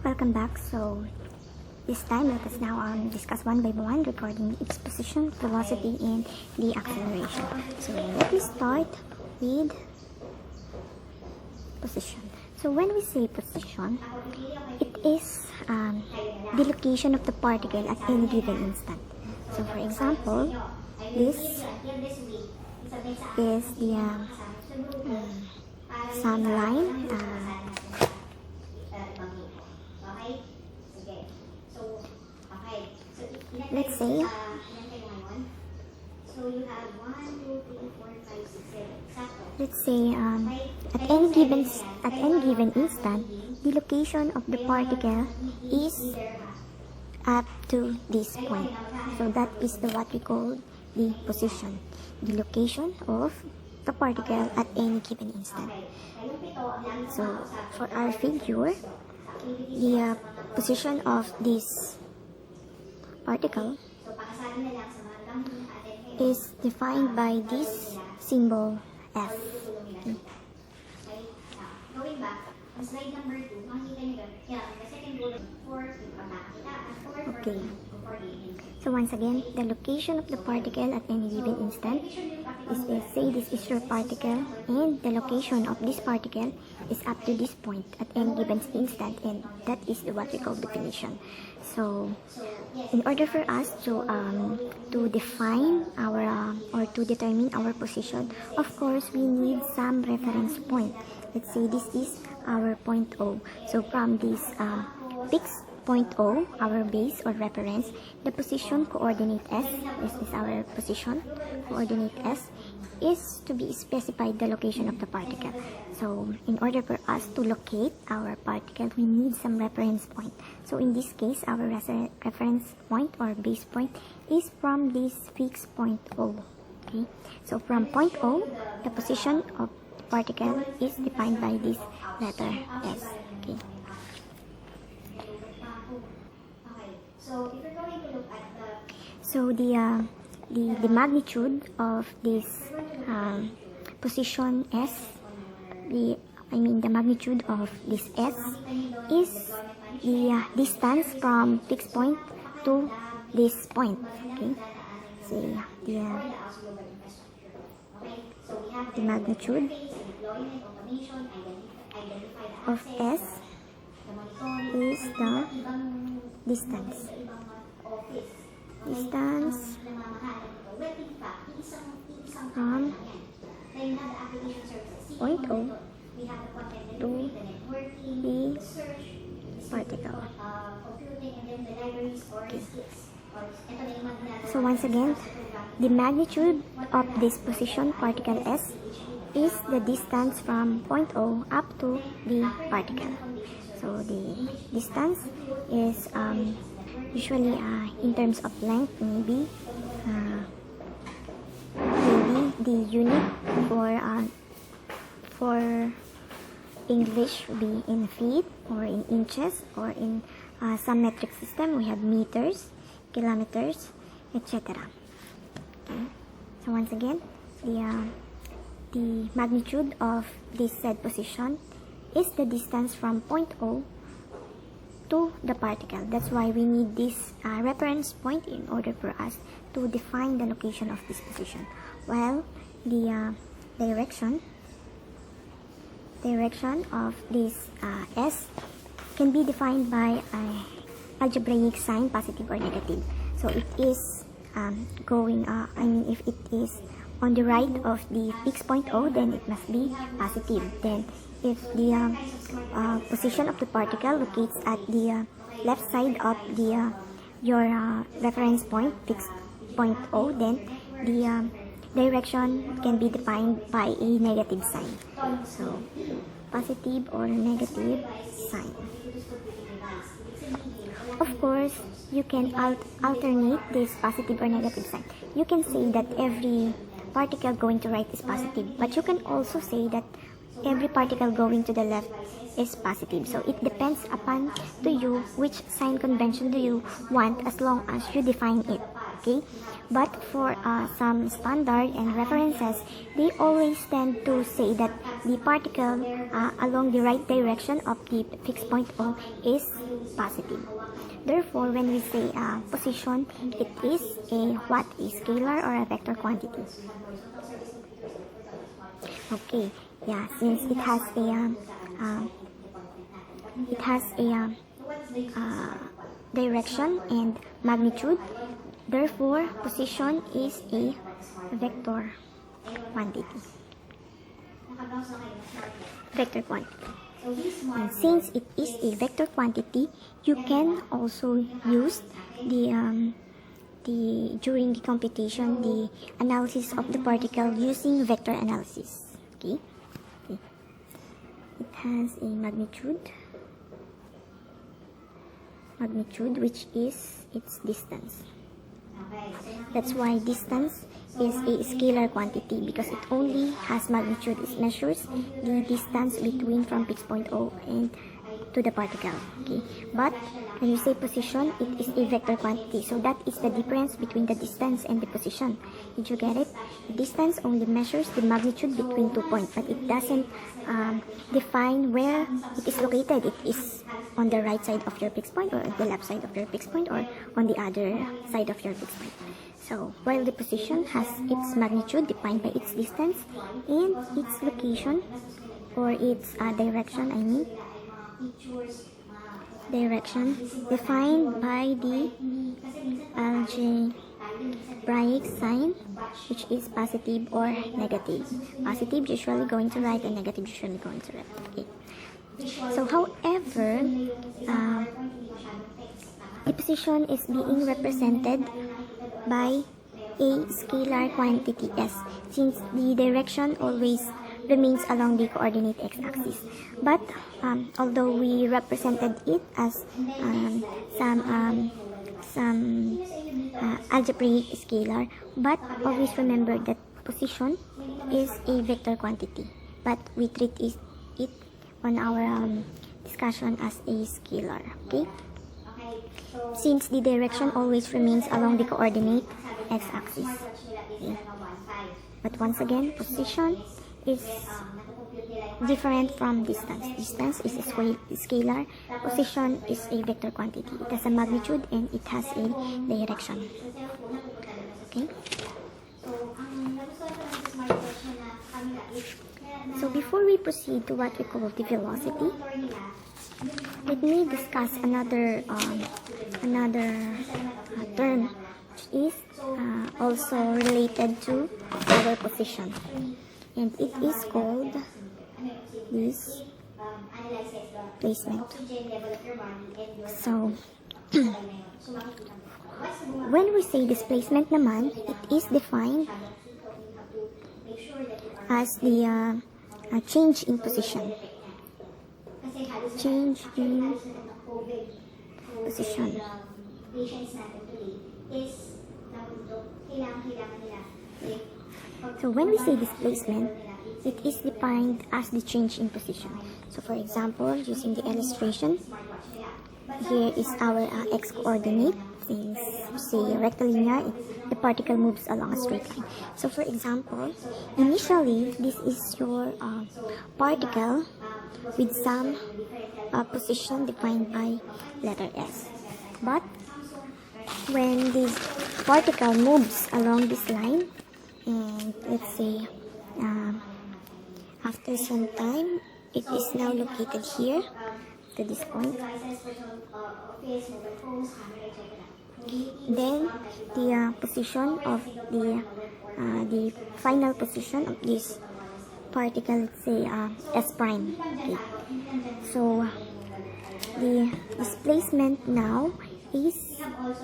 Welcome back. So this time let us now discuss one by one regarding its position, velocity, and the acceleration. So let me start with position. So when we say position, it is the location of the particle at any given instant. So for example, this is the sunline. Let's say at any given instant, the location of the particle is up to this point. So that is what we call the position, the location of the particle at any given instant. So for our figure, the position of this particle is defined by this symbol F. Okay. So once again, the location of the particle at any given instant is, say this is your particle, and the location of this particle is up to this point at any given instant, and that is what we call definition. So in order for us to define our or to determine our position, of course we need some reference point. Let's say this is our point O. So from this fixed point O, our base or reference, the position coordinate S, this is our position coordinate S, is to be specified the location of the particle. So in order for us to locate our particle, we need some reference point. So in this case, our reference point or base point is from this fixed point O. Okay, so from point O, the position of the particle is defined by this letter S. Okay. So the magnitude of this position S, the magnitude of this S is the distance from fixed point to this point. Okay, so the magnitude of S is the distance from point O to the particle. Okay. So once again, the magnitude of this position particle S is the distance from point O up to the particle. So the distance is usually in terms of length, maybe the unit for English would be in feet or in inches, or in some metric system we have meters, kilometers, etc. Okay. So once again, the magnitude of this said position is the distance from point O to the particle. That's why we need this reference point in order for us to define the location of this position. While the direction of this S can be defined by an algebraic sign, positive or negative. So it is if it is on the right of the fixed point O, then it must be positive. Then if the position of the particle locates at the left side of your reference point, fixed point O, then the direction can be defined by a negative sign. So positive or negative sign. Of course, you can alternate this positive or negative sign. You can say that every particle going to right is positive, but you can also say that every particle going to the left is positive. So it depends upon to you which sign convention do you want, as long as you define it. Okay, but for some standard and references, they always tend to say that the particle along the right direction of the fixed point O is positive. Therefore, when we say position, it is a scalar or a vector quantity. Okay, yeah, since it has a direction and magnitude, therefore position is a vector quantity. And since it is a vector quantity, you can also use the during the computation, the analysis of the particle using vector analysis. Okay, it has a magnitude which is its distance. That's why distance is a scalar quantity, because it only has magnitude. It measures the distance between from fixed point O and to the particle. Okay, but when you say position, it is a vector quantity, so that is the difference between the distance and the position. Did you get it? The distance only measures the magnitude between 2 points, but it doesn't define where it is located. It is on the right side of your fixed point, or the left side of your fixed point, or on the other side of your fixed point. So while the position has its magnitude defined by its distance and its location, or its direction, direction defined by the algebraic sign, which is positive or negative. Positive usually going to right, and negative usually going to left. Okay. So however, the position is being represented by a scalar quantity S, since the direction always remains along the coordinate x-axis. But although we represented it as some algebraic scalar, but always remember that position is a vector quantity, but we treat it on our discussion as a scalar. Okay, since the direction always remains along the coordinate x-axis. Okay. But once again, position is different from distance. Distance is a scalar. Position is a vector quantity. It has a magnitude and it has a direction. Okay. So before we proceed to what we call the velocity, let me discuss another term which is also related to our position, and it is called displacement. So when we say displacement naman, it is defined as the change in position. Change in position. So when we say displacement, it is defined as the change in position. So for example, using the illustration, here is our x coordinate. Since say rectilinear, the particle moves along a straight line. So for example, initially this is your particle with some position defined by letter S. But when this particle moves along this line, and let's say after some time it is now located here to this point, then the position of the final position of this particle, let's say S prime. Okay. So the displacement now is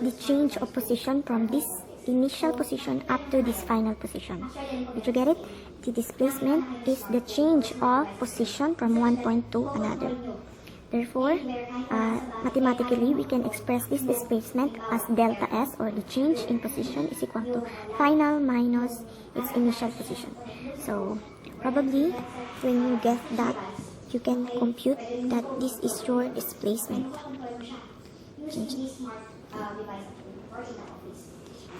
the change of position from this initial position up to this final position. Did you get it? The displacement is the change of position from one point to another. Therefore, mathematically, we can express this displacement as delta S, or the change in position, is equal to final minus its initial position. So, probably, when you get that, you can compute that this is your displacement.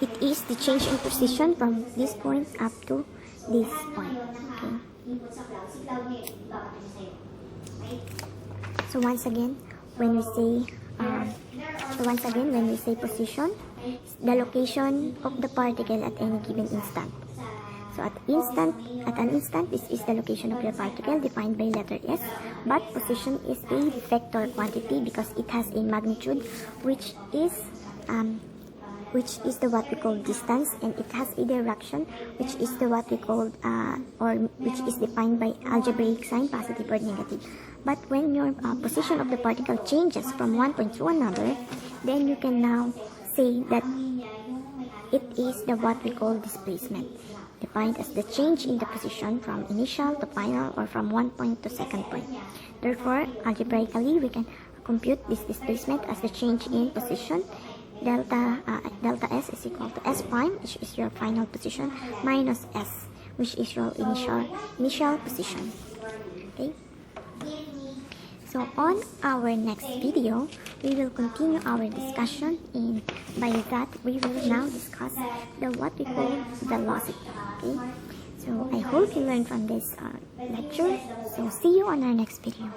it is the change in position from this point up to this point. Okay. So once again, when we say position, the location of the particle at any given instant. So at an instant, this is the location of the particle defined by letter S, but position is a vector quantity because it has a magnitude which is the what we call distance, and it has a direction which is the what we call which is defined by algebraic sign, positive or negative. But when your position of the particle changes from one point to another, then you can now say that it is the what we call displacement, defined as the change in the position from initial to final or from one point to second point. Therefore, algebraically, we can compute this displacement as the change in position. Delta S is equal to S prime, which is your final position, minus S, which is your initial position. Okay. So on our next video, we will continue our discussion, and by that we will now discuss the what we call velocity. Okay. So I hope you learned from this lecture. So see you on our next video.